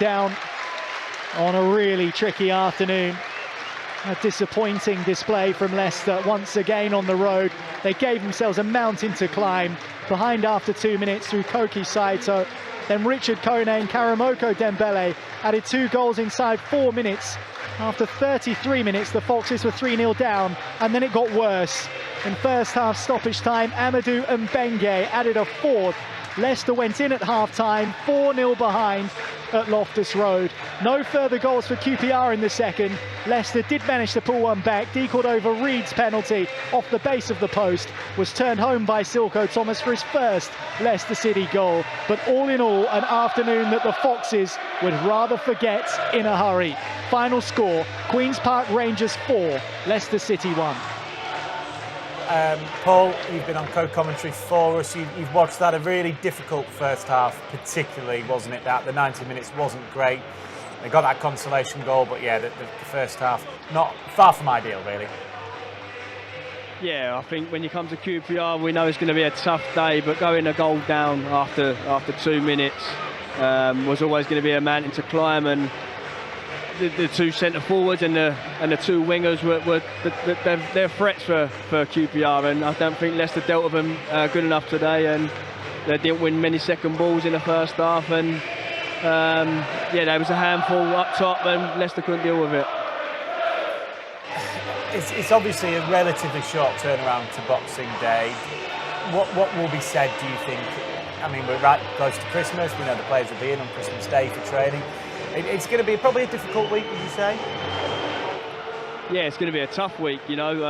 down on a really tricky afternoon. A disappointing display from Leicester once again on the road. They gave themselves a mountain to climb, behind after 2 minutes through Koki Saito. Then Richard Kone and Karamoko Dembele added 2 goals inside 4 minutes. After 33 minutes, the Foxes were 3-0 down, and then it got worse. In first half stoppage time, Amadou Mbengue added a 4th. Leicester went in at half-time, 4-0 behind at Loftus Road. No further goals for QPR in the second. Leicester did manage to pull one back. Deacled over Reed's penalty off the base of the post was turned home by Silko Thomas for his first Leicester City goal. But all in all, an afternoon that the Foxes would rather forget in a hurry. Final score, Queen's Park Rangers 4, Leicester City 1. Paul, you've been on co-commentary for us. You've watched that, a really difficult first half, particularly, wasn't it? That the 90 minutes wasn't great. They got that consolation goal, but yeah, the first half not far from ideal, really. Yeah, I think when you come to QPR, we know it's going to be a tough day, but going a goal down after 2 minutes was always going to be a mountain to climb, and the 2 centre forwards and the 2 wingers were they're threats for QPR, and I don't think Leicester dealt with them good enough today, and they didn't win many second balls in the first half, and yeah, there was a handful up top, and Leicester couldn't deal with it. It's obviously a relatively short turnaround to Boxing Day. What will be said, do you think? I mean, we're right close to Christmas. We know the players will be in on Christmas Day for training. It's going to be probably a difficult week, would you say? Yeah, it's going to be a tough week, you know.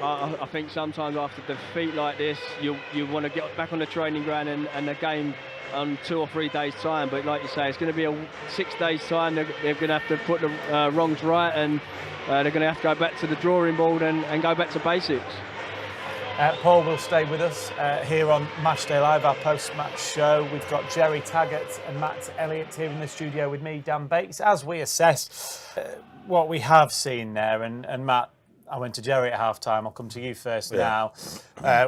I think sometimes after defeat like this, you want to get back on the training ground and the game on 2 or 3 days' time. But like you say, it's going to be a 6 days' time. They're going to have to put the wrongs right, and they're going to have to go back to the drawing board and go back to basics. Paul will stay with us here on Matchday Live, our post-match show. We've got Jerry Taggart and Matt Elliott here in the studio with me, Dan Bates, as we assess what we have seen there. And Matt, I went to Jerry at half-time. I'll come to you first now.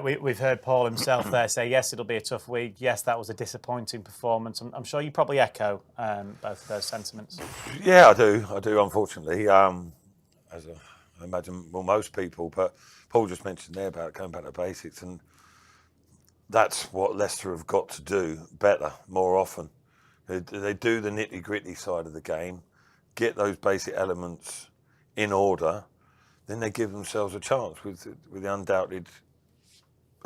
We've heard Paul himself there say, yes, it'll be a tough week. Yes, that was a disappointing performance. I'm sure you probably echo both of those sentiments. Yeah, I do, unfortunately. As I imagine, well, most people, but Paul just mentioned there about going back to basics, and that's what Leicester have got to do better, more often. They do the nitty-gritty side of the game, get those basic elements in order, then they give themselves a chance with the undoubted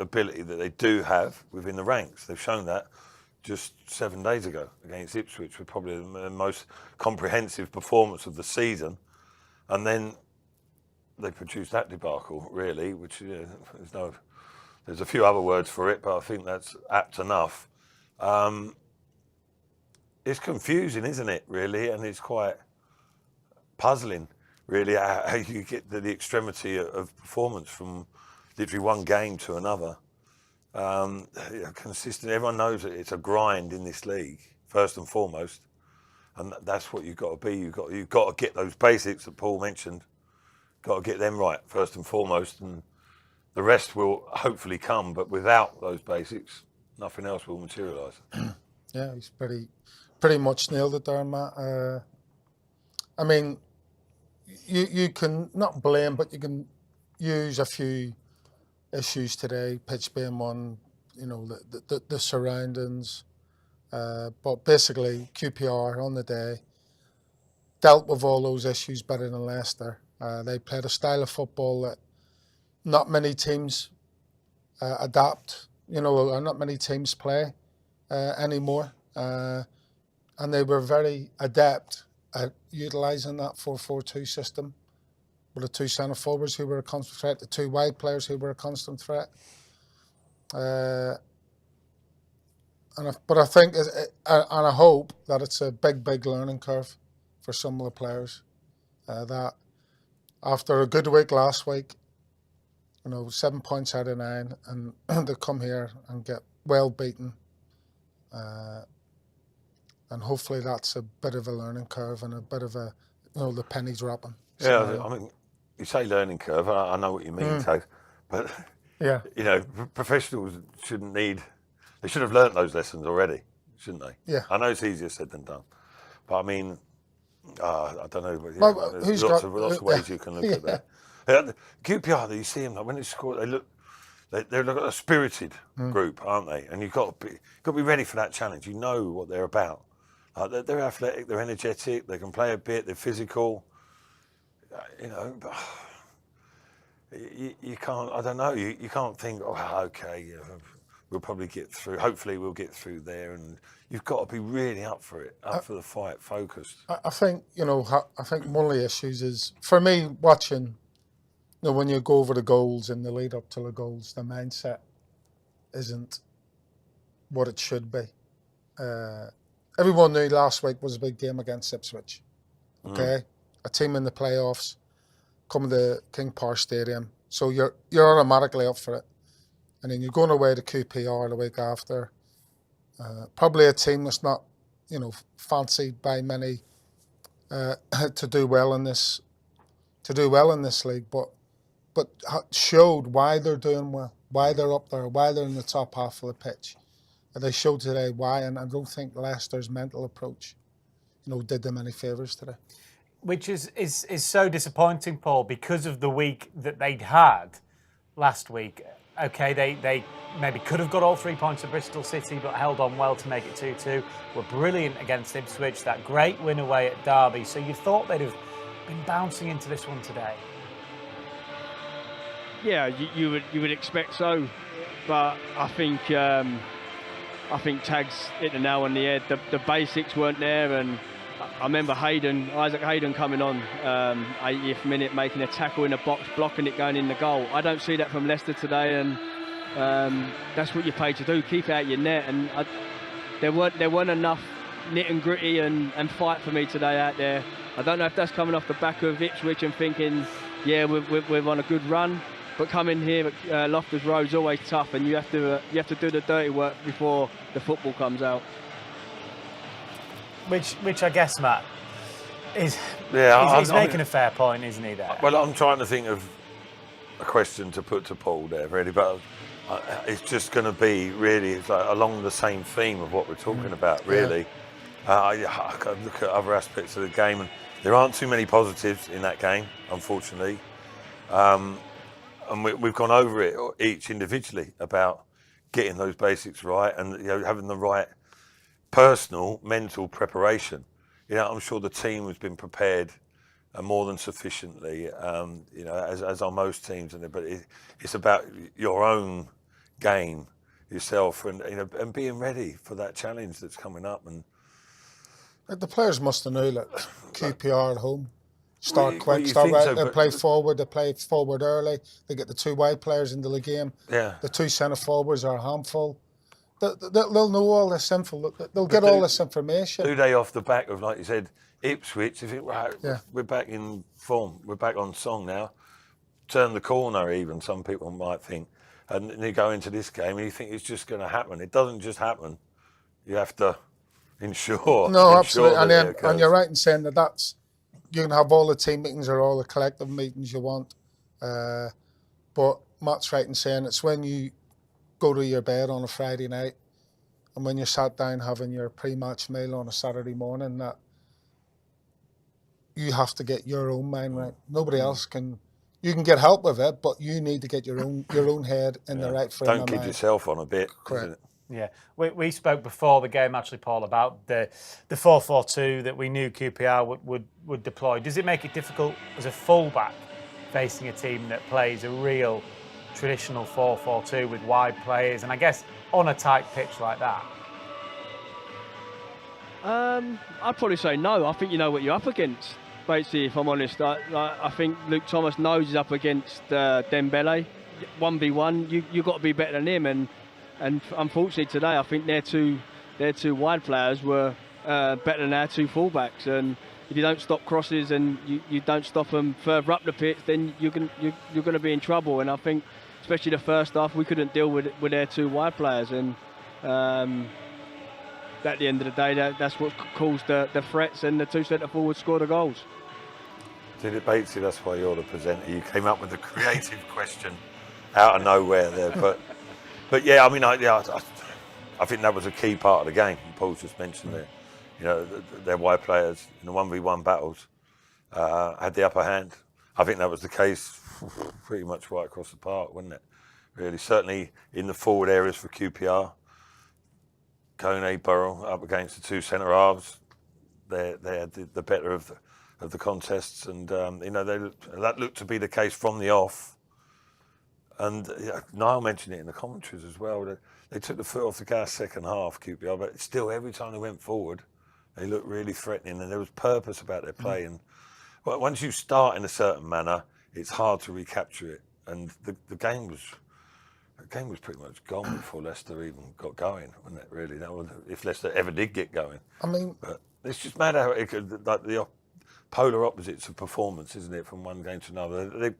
ability that they do have within the ranks. They've shown that just 7 days ago against Ipswich, with probably the most comprehensive performance of the season, and then they produced that debacle, really, which there's a few other words for it, but I think that's apt enough. It's confusing, isn't it, really? And it's quite puzzling, really, how you get the extremity of performance from literally one game to another. Consistent. Everyone knows that it's a grind in this league, first and foremost, and that's what you've got to be. You've got to get those basics that Paul mentioned. Got to get them right first and foremost, and the rest will hopefully come. But without those basics, nothing else will materialise. Yeah, he's pretty much nailed it there, Matt. I mean, you can not blame, but you can use a few issues today. Pitch being one, you know, the surroundings. But basically, QPR on the day dealt with all those issues better than Leicester. They played a style of football that not many teams adapt, you know, not many teams play anymore. And they were very adept at utilising that 4-4-2 system with the 2 centre forwards who were a constant threat, the 2 wide players who were a constant threat. But I think, and I hope that it's a big learning curve for some of the players. That after a good week last week, you know, 7 points out of 9, and they come here and get well beaten. And hopefully that's a bit of a learning curve and a bit of a, you know, the penny dropping. Yeah, I mean, you say learning curve, I know what you mean, Tag, but, yeah, you know, professionals they should have learnt those lessons already, shouldn't they? Yeah. I know it's easier said than done, But I mean, I don't know. But, Well, there's who's lots got- of ways you can look at that. QPR, you see them like when they score, they're like a spirited group, aren't they? And you've got to be ready for that challenge. You know what they're about. They're athletic, they're energetic, they can play a bit, they're physical. But you can't. I don't know. You can't think, okay, we'll probably get through. Hopefully, we'll get through there. And you've got to be really up for it, up for the fight, focused. I think I think one of the issues is for me watching. When you go over the goals and the lead up to the goals, the mindset isn't what it should be. Everyone knew last week was a big game against Ipswich. Okay, a team in the playoffs, coming to King Power Stadium, so you're automatically up for it. And then you're going away to QPR the week after, probably a team that's not, fancied by many to do well in this league, but showed why they're doing well, why they're up there, why they're in the top half of the pitch. And they showed today why, and I don't think Leicester's mental approach, did them any favours today. Which is so disappointing, Paul, because of the week that they'd had last week. Okay, they maybe could have got all 3 points at Bristol City, but held on well to make it 2-2. Were brilliant against Ipswich, that great win away at Derby. So you thought they'd have been bouncing into this one today. Yeah, you would expect so, but I think Tag's hit the nail on the head. The basics weren't there, and I remember Isaac Hayden coming on 80th minute, making a tackle in the box, blocking it, going in the goal. I don't see that from Leicester today, and that's what you're paid to do, keep it out your net. And there weren't enough nit and gritty and fight for me today out there. I don't know if that's coming off the back of Ipswich and thinking, yeah, we're on a good run. But coming here at Loftus Road is always tough, and you have to do the dirty work before the football comes out. Which I guess, Matt, he's making a fair point, isn't he? There. Well, I'm trying to think of a question to put to Paul there, really, but it's just going to be really along the same theme of what we're talking about, really. I can look at other aspects of the game, and there aren't too many positives in that game, unfortunately. And we've gone over it each individually about getting those basics right and having the right personal mental preparation. I'm sure the team has been prepared more than sufficiently. As are most teams, but it's about your own game, yourself, and being ready for that challenge that's coming up. And the players must have known that QPR at home. Start quick, you start think right. so, They play forward early. They get the 2 wide players into the game. Yeah. The 2 centre forwards are a handful. They'll know all this info. They'll get all this information. 2 days off the back of, like you said, Ipswich. You think, right, we're back in form. We're back on song now. Turn the corner, even some people might think. And then you go into this game and you think it's just going to happen. It doesn't just happen. You have to ensure. No, absolutely. And you're right in saying that's. You can have all the team meetings or all the collective meetings you want, but Matt's right in saying it's when you go to your bed on a Friday night and when you're sat down having your pre-match meal on a Saturday morning that you have to get your own mind right. Nobody else can. You can get help with it, but you need to get your own head in the right frame of mind. Don't kid yourself on a bit. Correct. Yeah, we spoke before the game, actually, Paul, about the 4-4-2 that we knew QPR would deploy. Does it make it difficult as a fullback facing a team that plays a real traditional 4-4-2 with wide players, and I guess on a tight pitch like that? I'd probably say no. I think you know what you're up against, basically, if I'm honest. I think Luke Thomas knows he's up against Dembele. 1v1, you've got to be better than him, and unfortunately today, I think their two wide players were better than our 2 fullbacks. And if you don't stop crosses and you don't stop them further up the pitch, then you're going to be in trouble. And I think, especially the first half, we couldn't deal with their 2 wide players. And at the end of the day, that's what caused the threats, and the 2 centre forwards scored the goals. Did it, Batesy? That's why you're the presenter. You came up with a creative question out of nowhere there, but yeah, I mean, I think that was a key part of the game. Paul's just mentioned there. you know, their wide players in the 1v1 battles had the upper hand. I think that was the case pretty much right across the park, wasn't it? Really, certainly in the forward areas for QPR. Kone, Burrell up against the two centre halves. They had the better of the contests, and you know, that looked to be the case from the off. And Niall mentioned it in the commentaries as well. They took the foot off the gas second half, QPR, but still every time they went forward, they looked really threatening, and there was purpose about their play. And once you start in a certain manner, it's hard to recapture it. And the game was pretty much gone before Leicester even got going, wasn't it? Really, that was, if Leicester ever did get going. I mean, but it's just mad how it could, like the polar opposites of performance, isn't it, from one game to another?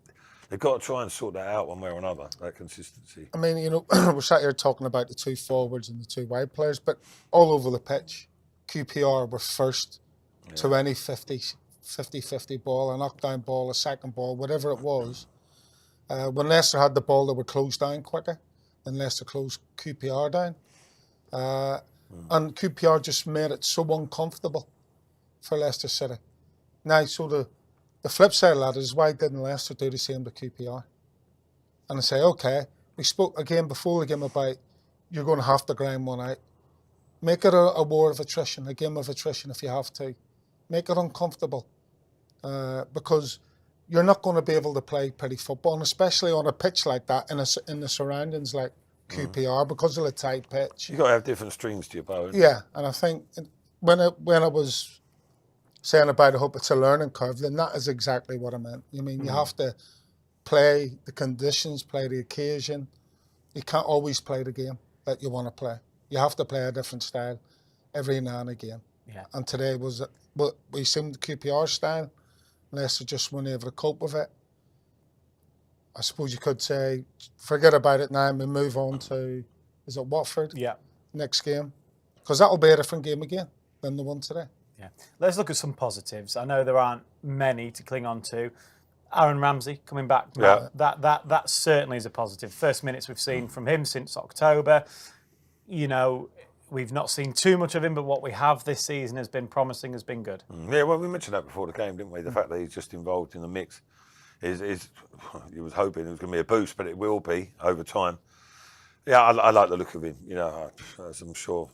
They've got to try and sort that out one way or another, that consistency. I mean, you know, we're sat here talking about the two forwards and the two wide players, but all over the pitch, QPR were first to any 50-50 ball, a knockdown ball, a second ball, whatever it was. When Leicester had the ball, they were closed down quicker than Leicester closed QPR down. And QPR just made it so uncomfortable for Leicester City. Now, so the flip side of that is, why didn't Leicester do the same to QPR? And I say, okay, we spoke again before the game about you're going to have to grind one out. Make it a war of attrition, a game of attrition if you have to. Make it uncomfortable because you're not going to be able to play pretty football, and especially on a pitch like that, in the surroundings like QPR, because of the tight pitch. You've got to have different strings to your bow. Yeah, and I think when I was saying about, I hope it's a learning curve, then that is exactly what I meant. I mean, you have to play the conditions, play the occasion. You can't always play the game that you want to play. You have to play a different style every now and again. Yeah. And today was what we seemed the QPR style. Leicester just weren't able to cope with it. I suppose you could say, forget about it now and we move on to, is it Watford? Yeah. Next game. Because that'll be a different game again than the one today. Yeah. Let's look at some positives. I know there aren't many to cling on to. Aaron Ramsey coming back. Yeah. That certainly is a positive. First minutes we've seen from him since October. You know, we've not seen too much of him, but what we have this season has been promising, has been good. Yeah, well, we mentioned that before the game, didn't we? The fact that he's just involved in the mix is you was hoping it was going to be a boost, but it will be over time. Yeah, I like the look of him. You know, as I'm sure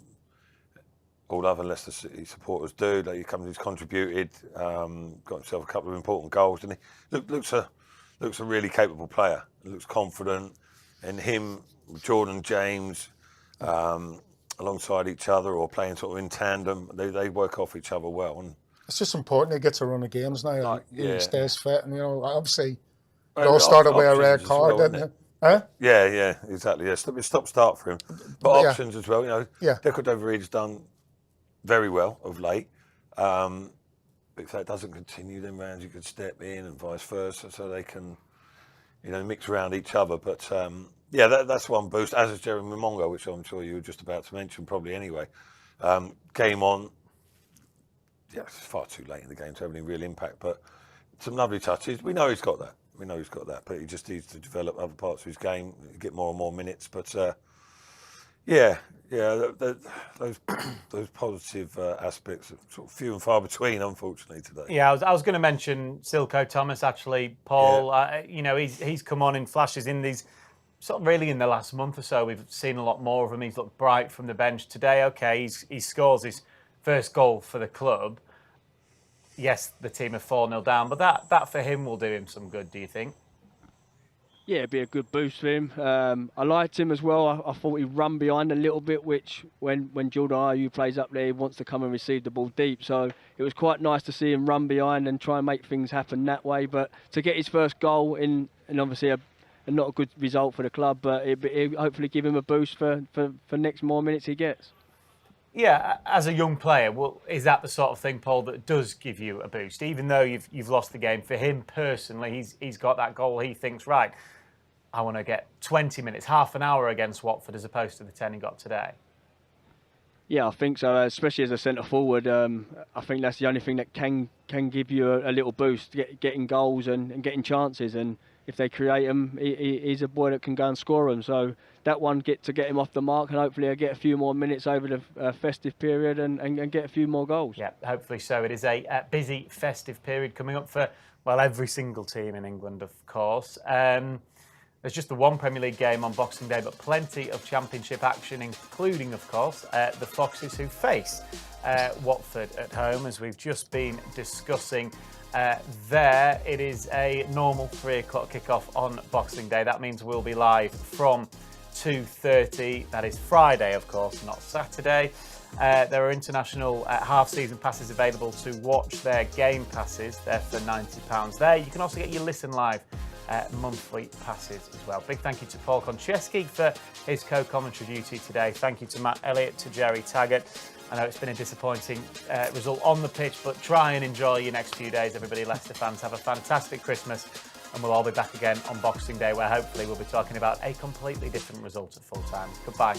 all other Leicester City supporters do. Like, he's contributed, got himself a couple of important goals, and he looks a really capable player. He looks confident, and him, Jordan, James, alongside each other or playing sort of in tandem, they work off each other well. And it's just important he gets a run of games now. He stays fit, and you know, obviously, it all well, started with a red card, well, didn't it? Huh? Yeah, exactly. Yeah, stop-start for him, but options as well. You know, Deco done very well of late. If that doesn't continue, then Ramsey could step in and vice versa, so they can, you know, mix around each other. But yeah, that's one boost. As is Jeremy Mongo, which I'm sure you were just about to mention, probably anyway. Came on. Yeah, it's far too late in the game to have any real impact, but some lovely touches. We know he's got that. But he just needs to develop other parts of his game, get more and more minutes. But those positive aspects are sort of few and far between, unfortunately, today. Yeah, I was going to mention Silko Thomas, actually, Paul. Yeah. You know, he's come on in flashes in these, sort of really in the last month or so. We've seen a lot more of him. He's looked bright from the bench today. Okay, he scores his first goal for the club. Yes, the team are 4-0 down, but that for him will do him some good, do you think? Yeah, it'd be a good boost for him. I liked him as well. I thought he run behind a little bit, which when Jordan Ayew plays up there, he wants to come and receive the ball deep. So it was quite nice to see him run behind and try and make things happen that way. But to get his first goal in, and obviously a not a good result for the club, but it hopefully give him a boost for next more minutes he gets. Yeah, as a young player, well, is that the sort of thing, Paul, that does give you a boost? Even though you've lost the game, for him personally, he's got that goal. He thinks, right, I want to get 20 minutes, half an hour against Watford as opposed to the 10 he got today. Yeah, I think so, especially as a centre forward. I think that's the only thing that can give you a little boost, getting goals and getting chances. And if they create them, he's a boy that can go and score them. So that one to get him off the mark, and hopefully he'll get a few more minutes over the festive period and get a few more goals. Yeah, hopefully so. It is a busy festive period coming up for, well, every single team in England, of course. There's just the one Premier League game on Boxing Day, but plenty of Championship action, including, of course, the Foxes, who face Watford at home, as we've just been discussing. There, it is a normal 3 o'clock kickoff on Boxing Day. That means we'll be live from 2:30. That is Friday, of course, not Saturday. There are international half-season passes available to watch their game passes. They're for £90 there. You can also get your Listen Live monthly passes as well. Big thank you to Paul Konchesky for his co-commentary duty today. Thank you to Matt Elliott, to Jerry Taggart. I know it's been a disappointing result on the pitch, but try and enjoy your next few days, everybody. Leicester fans, have a fantastic Christmas, and we'll all be back again on Boxing Day, where hopefully we'll be talking about a completely different result at full time. Goodbye.